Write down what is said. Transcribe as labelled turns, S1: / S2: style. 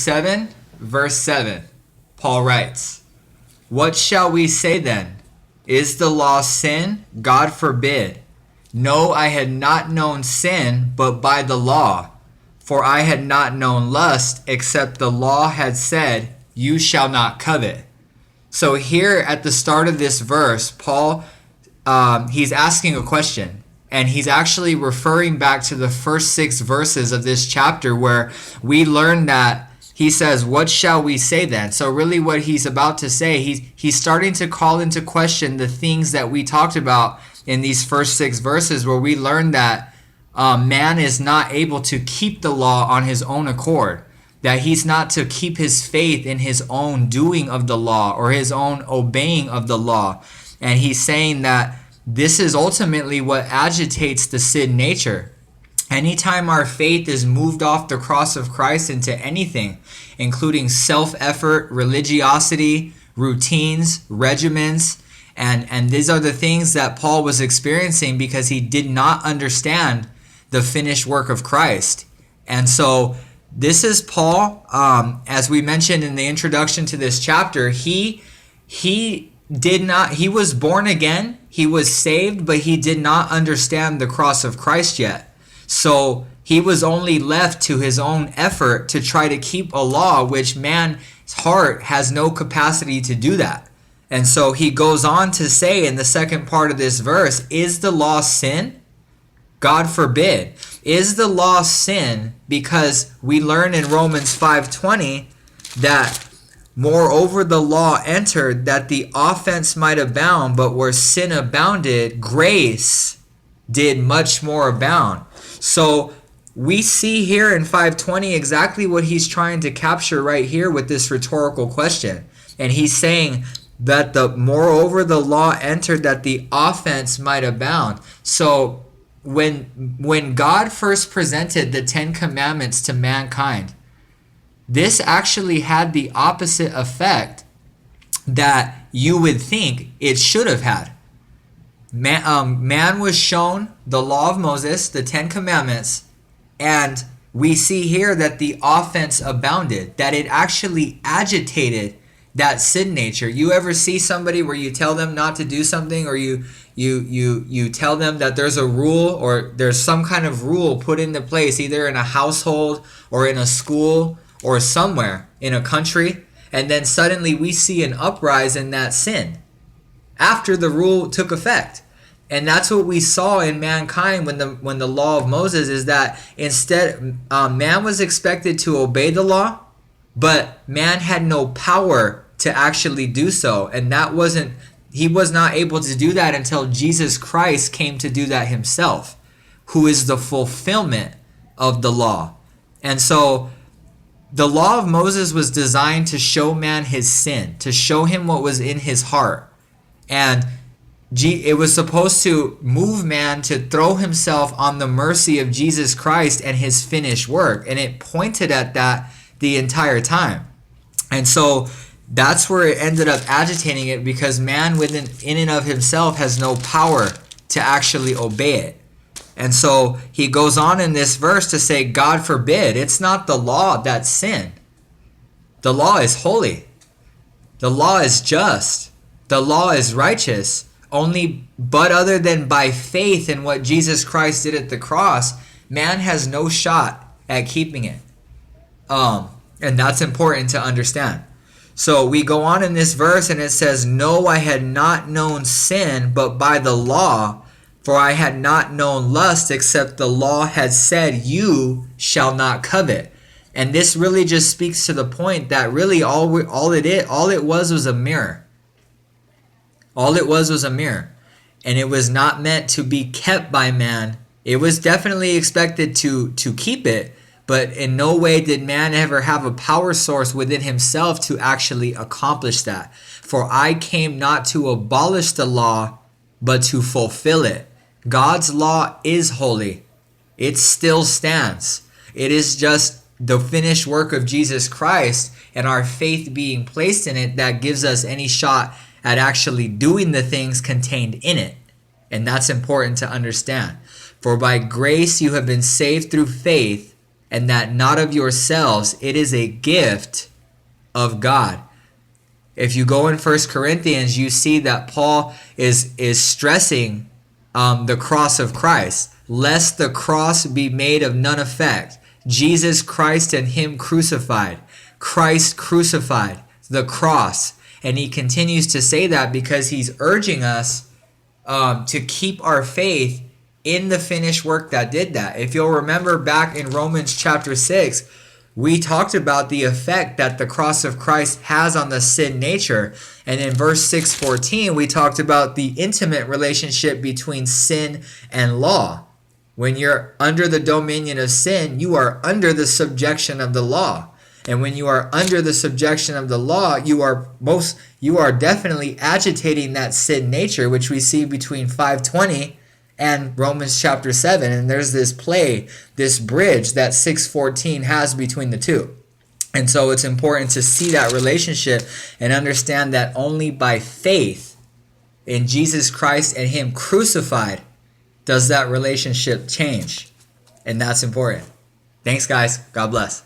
S1: 7, verse 7, Paul writes, "What shall we say then? Is the law sin? God forbid. No, I had not known sin but by the law. For I had not known lust, except the law had said, 'You shall not covet.'" So here at the start of this verse, Paul, he's asking a question. And he's actually referring back to the first 6 verses of this chapter where we learn that he says, "What shall we say then?" So really what he's about to say, he's starting to call into question the things that we talked about in these first 6 verses where we learned that man is not able to keep the law on his own accord, that he's not to keep his faith in his own doing of the law or his own obeying of the law. And he's saying that this is ultimately what agitates the sin nature. Anytime our faith is moved off the cross of Christ into anything, including self-effort, religiosity, routines, regimens, and these are the things that Paul was experiencing because he did not understand the finished work of Christ. And so this is Paul, as we mentioned in the introduction to this chapter, he was born again, he was saved, but he did not understand the cross of Christ yet. So he was only left to his own effort to try to keep a law, which man's heart has no capacity to do that. And so he goes on to say in the second part of this verse, "Is the law sin? God forbid." Is the law sin? Because we learn in Romans 5:20 that moreover the law entered that the offense might abound, but where sin abounded, grace did much more abound. So we see here in 5:20 exactly what he's trying to capture right here with this rhetorical question. And he's saying that moreover the law entered that the offense might abound. So when God first presented the 10 commandments to mankind, this actually had the opposite effect that you would think it should have had. Man was shown the law of Moses, the 10 commandments, and we see here that the offense abounded, that it actually agitated that sin nature. You ever see somebody where you tell them not to do something, or you tell them that there's a rule or there's some kind of rule put into place, either in a household or in a school or somewhere in a country, and then suddenly we see an uprise in that sin after the rule took effect. And that's what we saw in mankind when the law of Moses is that instead man was expected to obey the law, but man had no power to actually do so. And he was not able to do that until Jesus Christ came to do that himself, who is the fulfillment of the law. And so the law of Moses was designed to show man his sin, to show him what was in his heart. And it was supposed to move man to throw himself on the mercy of Jesus Christ and his finished work. And it pointed at that the entire time. And so that's where it ended up agitating it, because man in and of himself has no power to actually obey it. And so he goes on in this verse to say, God forbid, it's not the law that's sin. The law is holy. The law is just. The law is righteous. But other than by faith in what Jesus Christ did at the cross, man has no shot at keeping it. And that's important to understand. So we go on in this verse and it says, "No, I had not known sin, but by the law, for I had not known lust, except the law had said, 'You shall not covet.'" And this really just speaks to the point that really all it was a mirror. All it was a mirror. And it was not meant to be kept by man. It was definitely expected to keep it, but in no way did man ever have a power source within himself to actually accomplish that. For I came not to abolish the law, but to fulfill it. God's law is holy. It still stands. It is just the finished work of Jesus Christ and our faith being placed in it that gives us any shot at actually doing the things contained in it. And that's important to understand. For by grace you have been saved through faith, and that not of yourselves. It is a gift of God. If you go in 1 Corinthians, you see that Paul is stressing the cross of Christ, lest the cross be made of none effect. Jesus Christ and him crucified. Christ crucified, the cross. And he continues to say that because he's urging us to keep our faith in the finished work that did that. If you'll remember back in Romans chapter 6, we talked about the effect that the cross of Christ has on the sin nature. And in verse 6:14, we talked about the intimate relationship between sin and law. When you're under the dominion of sin, you are under the subjection of the law. And when you are under the subjection of the law, you are definitely agitating that sin nature, which we see between 5:20 and Romans chapter 7. And there's this play, this bridge that 6:14 has between the two. And so it's important to see that relationship and understand that only by faith in Jesus Christ and him crucified does that relationship change. And that's important. Thanks, guys. God bless.